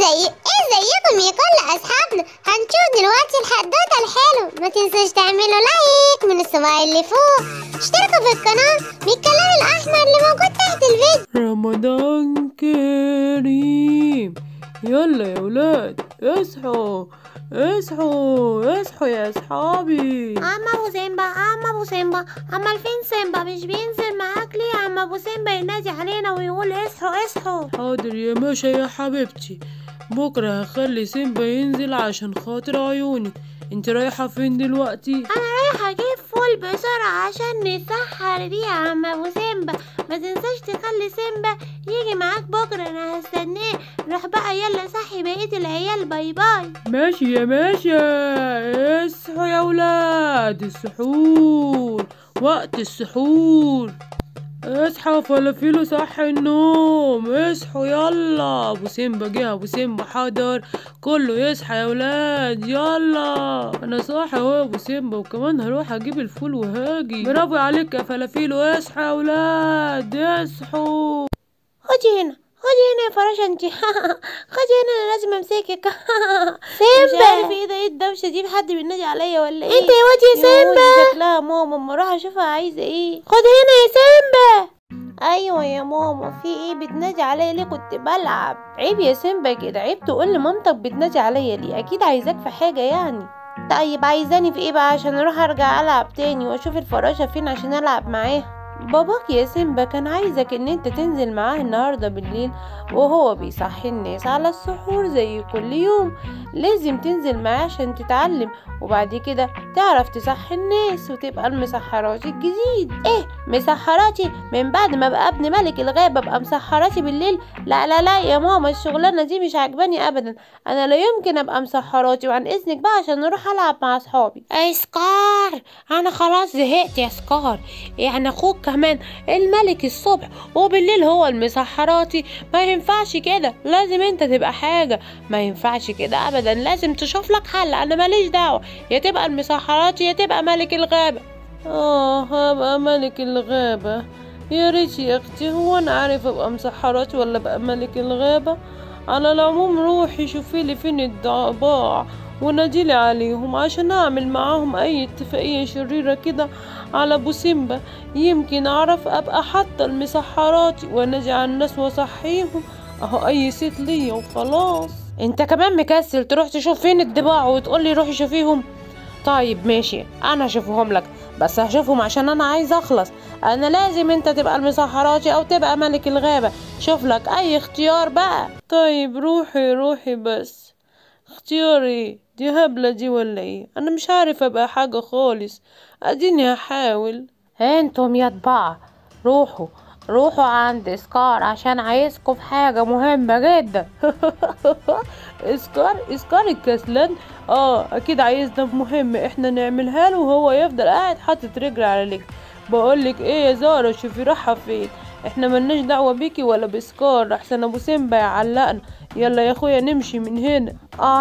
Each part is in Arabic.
ازيكم يا كل اصحابنا. هنشوف دلوقتي الحدوته الحلو. ما تنسوش تعملوا لايك من الصباع اللي فوق، اشتركوا في القناه بالكلام الاحمر اللي موجود تحت الفيديو. رمضان كريم. يلا يا ولاد اصحوا اصحوا اصحوا يا اصحابي. عم ابو سيمبا امال فين سيمبا؟ مش بينزل معاك ليه يا عم ابو سيمبا؟ ينادي علينا ويقول اصحوا. حاضر يا ماشا يا حبيبتي، بكره هخلي سيمبا ينزل عشان خاطر عيوني. انت رايحه فين دلوقتي؟ انا رايحه اجيب فول بسرعه عشان نسحر بيه يا عم ابو سيمبا. ما تنساش تخلي سيمبا يجي معاك بكره، انا هستناه. روح بقى يلا صحي بقيه العيال. باي باي. ماشي يا ماشا. اصحوا يا ولاد، السحور، وقت السحور. اصحى فلافيلو، صح النوم، اصحوا يلا. ابو سيمبا جه، ابو سيمبا حضر، كله يصحى يا ولاد يلا. انا صاحي اهو يا ابو سيمبا، وكمان هروح اجيب الفول وهاجي. برافو عليك يا فلافيلو، اصحى يا ولاد اصحوا. خدي هنا يا فراشة انتي. خدي هنا، انا لازم امسكك. سيمبا مش عارف ايه ده، ايه الدوشه دي؟ حد بينادي عليا ولا ايه؟ انت يا واد يا سيمبا. شكلها ماما، اما اروح اشوفها عايزه ايه. خد هنا يا سيمبا. ايوه يا ماما، في ايه؟ بتنادي عليا ليه؟ كنت بلعب. عيب يا سيمبا كده، عيب تقول لمامتك بتنادي عليا ليه، اكيد عايزاك في حاجه يعني. طيب عايزاني في ايه بقى عشان اروح ارجع العب تاني واشوف الفراشه فين عشان العب معاها؟ باباك يا سيمبا كان عايزك ان انت تنزل معاه النهارده بالليل وهو بيصحي الناس على السحور زي كل يوم. لازم تنزل معاه عشان تتعلم، وبعد كده تعرف تصحي الناس وتبقى المسحراتي الجديد. ايه مسحراتي؟ من بعد ما ابقى ابن ملك الغابة ابقى مسحراتي بالليل؟ لا لا لا يا ماما، الشغلانة دي مش عجباني ابدا. انا لا يمكن ابقى مسحراتي. وعن اذنك بقى عشان نروح العب مع اصحابي. اي سكار، انا خلاص زهقت يا سكار. يعني اخوك كمان الملك الصبح وبالليل هو المسحراتي؟ ما ينفعش كده، لازم انت تبقى حاجة. ما ينفعش كده ابدا، لازم تشوف لك حل. انا ماليش دعوة، يا تبقى المسحراتي يا تبقى ملك الغابة. هبقى ملك الغابة؟ يا ريت يا اختي، هو انا عارف ابقى مسحراتي ولا ابقى ملك الغابة؟ على العموم روحي شوفي لي فين الضباع وناديلي عليهم عشان اعمل معاهم اي اتفاقية شريرة كده على ابو سيمبا، يمكن اعرف ابقى حتى المسحراتي وانادي على الناس واصحيهم. اهو اي ست ليا وخلاص. انت كمان مكسل تروح تشوف فين الضباع وتقولي روحي شوفيهم؟ طيب ماشي، انا هشوفهم لك، بس هشوفهم عشان انا عايز اخلص. انا لازم انت تبقى المسحراتي او تبقى ملك الغابة. شوف لك اي اختيار بقى. طيب روحي بس. اختياري دي هبلة دي ولا ايه؟ انا مش عارف ابقى حاجة خالص، اديني هحاول. انتم يا ضباع روحوا عند سكار عشان عايزكم في حاجة مهمة جدا. اسكار الكسلان؟ اكيد عايزنا في مهمة احنا نعملها له وهو يفضل قاعد حاطط رجل على رجل. بقولك ايه يا زارة، شوفي رايحة فين؟ احنا ملناش دعوة بيكي ولا بسكار احسن ابو سيمبا يعلقنا. يلا يا اخويا نمشي من هنا.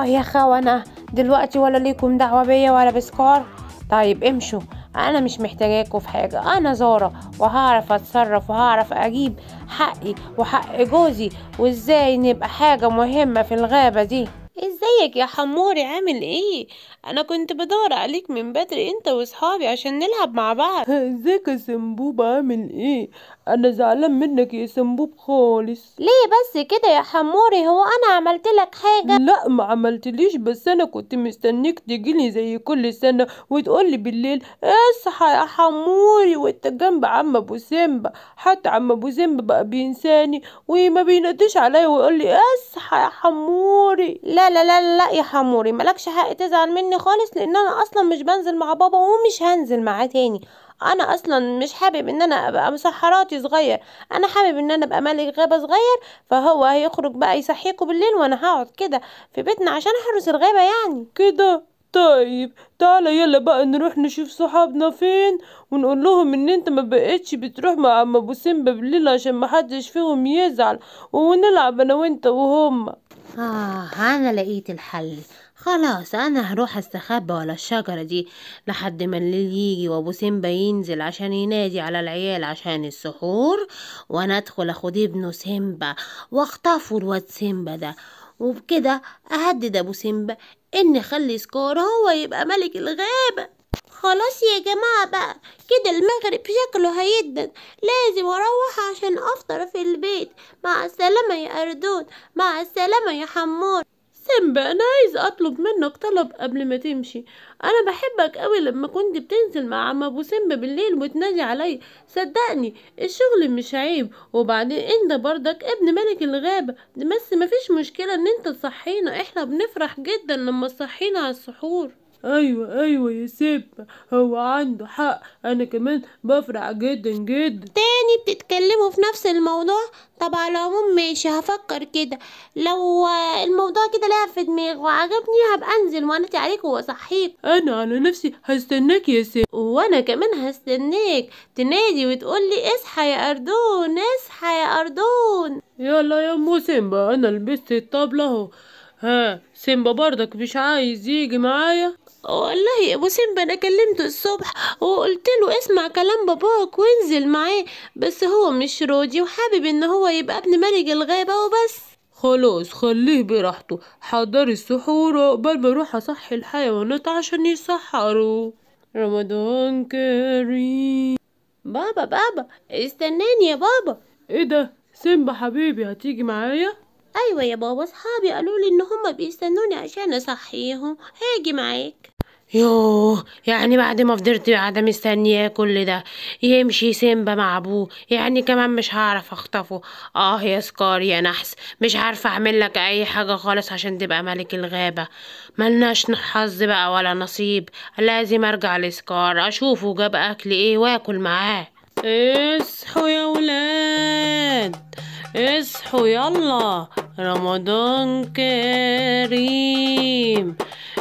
يا خونة، دلوقتي ولا ليكم دعوة بيا ولا بسكار؟ طيب امشوا، انا مش محتاجاكوا في حاجة. انا زارة وهعرف اتصرف وهعرف اجيب حقي وحق جوزي، وازاي نبقى حاجة مهمة في الغابة دي. ازيك يا حموري، عامل ايه؟ انا كنت بدور عليك من بدري انت واصحابي عشان نلعب مع بعض. ازيك يا سنبوب، عامل ايه؟ انا زعلان منك يا سنبوب خالص. ليه بس كده يا حموري؟ هو انا عملت لك حاجة؟ لا ما عملتليش، بس انا كنت مستنيك تجيلي زي كل سنة وتقولي بالليل اصحى يا حموري وانت جنب عم ابو سيمبا. حتى عم ابو سيمبا بقى بينساني وما بيناديش عليا ويقولي اصحى يا حموري. لا لا لا لا يا حموري، ملكش حق تزعل مني خالص، لان انا اصلا مش بنزل مع بابا ومش هنزل معاه تاني. انا اصلا مش حابب ان انا ابقى مسحراتي صغير، انا حابب ان انا ابقى ملك غابة صغير. فهو هيخرج بقى يصحيكوا بالليل وانا هقعد كده في بيتنا عشان احرس الغابة يعني كده طيب، تعالى يلا بقى نروح نشوف صحابنا فين ونقول لهم ان انت ما بقتش بتروح مع عم ابو سيمبا بالليل عشان ما حدش فيهم يزعل، ونلعب انا وانت وهم. انا لقيت الحل. خلاص انا هروح استخبى ورا الشجرة دي لحد ما الليل يجي وابو سيمبا ينزل عشان ينادي على العيال عشان السحور، وانا ادخل اخد ابنه سيمبا واخطفه الواد سيمبا ده وبكده أهدد أبو سيمبا إن أخلي سكار هو يبقى ملك الغابة. خلاص يا جماعة بقى، كده المغرب شكله هيدن، لازم اروح عشان افطر في البيت. مع السلامة يا اردون، مع السلامة يا حمار. سيمبا، انا عايز اطلب منك طلب قبل ما تمشي. انا بحبك قوي لما كنت بتنزل مع عم ابو سيمبا بالليل وتنادي عليا. صدقني الشغل مش عيب، وبعدين انت برضك ابن ملك الغابة، بس مفيش مشكلة ان انت تصحينا، احنا بنفرح جدا لما تصحينا على السحور. ايوه يا سيمبا، هو عنده حق، انا كمان بفرح جدا جدا. تاني بتتكلموا في نفس الموضوع؟ طب على العموم ماشي، هفكر كده. لو الموضوع كده لعب في دماغي وعجبني هبقى انزل وانادي عليك واصحيك. انا على نفسي هستناك يا سيمبا. وانا كمان هستناك تنادي وتقولي اصحى يا اردون، اصحى يا اردون. يلا يا ام سيمبا، انا لبست الطبلة اهو. ها سيمبا برضك مش عايز يجي معايا؟ والله يا ابو سيمبا انا كلمته الصبح وقلت له اسمع كلام باباك وانزل معاه، بس هو مش راضي وحابب ان هو يبقى ابن ملك الغابة وبس. خلاص خليه براحته، حضري السحور عقبال ما اروح اصحي الحيوانات عشان يسحروا. رمضان كريم. بابا استناني يا بابا. ايه ده؟ سيمبا حبيبي هتيجي معايا؟ ايوه يا بابا، اصحابي قالوا لي ان هما بيستنوني عشان اصحيهم، هاجي معاك. يوه، يعني بعد ما فضلت قاعدة مستنياه كل ده يمشي سيمبا مع ابوه؟ يعني كمان مش هعرف اخطفه؟ يا سكار يا نحس، مش عارفة اعمل لك اي حاجة خالص عشان تبقى ملك الغابة. ملناش حظ بقى ولا نصيب، لازم ارجع لسكار اشوفه جاب اكل ايه واكل معاه. اصحوا يا ولاد، اصحوا يلا، رمضان كريم.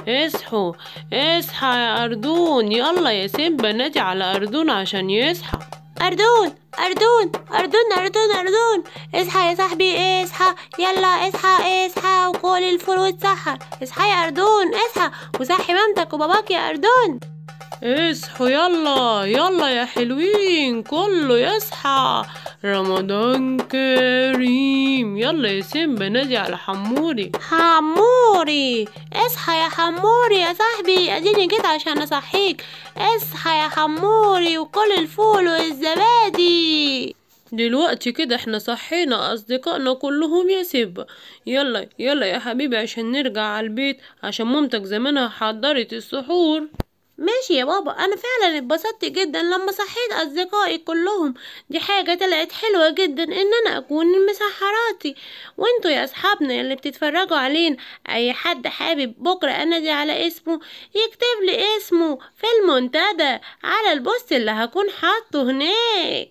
اصحوا، اصحى يا اردون، يلا يا سيمبا نادي على اردون عشان يصحى. اردون اردون اردون اردون اردون، اصحى يا صاحبي اصحى، يلا اصحى اصحى وكل الفول واتسحر. اصحى يا اردون اصحى وصحي مامتك وباباك يا اردون. اصحوا يلا يلا يا حلوين، كله يصحى، رمضان كريم. يلا يا سيمبا نادي على حموري. حموري اصحى يا حموري يا صاحبي، اديني جيت عشان اصحيك. اصحى يا حموري وكل الفول والزبادي. دلوقتي كده احنا صحينا اصدقائنا كلهم يا سيمبا. يلا يلا يا حبيبي عشان نرجع على البيت، عشان مامتك زمانها حضرت السحور. ماشي يا بابا، انا فعلا اتبسطت جدا لما صحيت اصدقائي كلهم. دي حاجة طلعت حلوة جدا ان انا اكون مسحراتي. وانتوا يا اصحابنا اللي بتتفرجوا علينا، اي حد حابب بكرة انادي على اسمه يكتب لي اسمه في المنتدى على البوست اللي هكون حاطه هناك.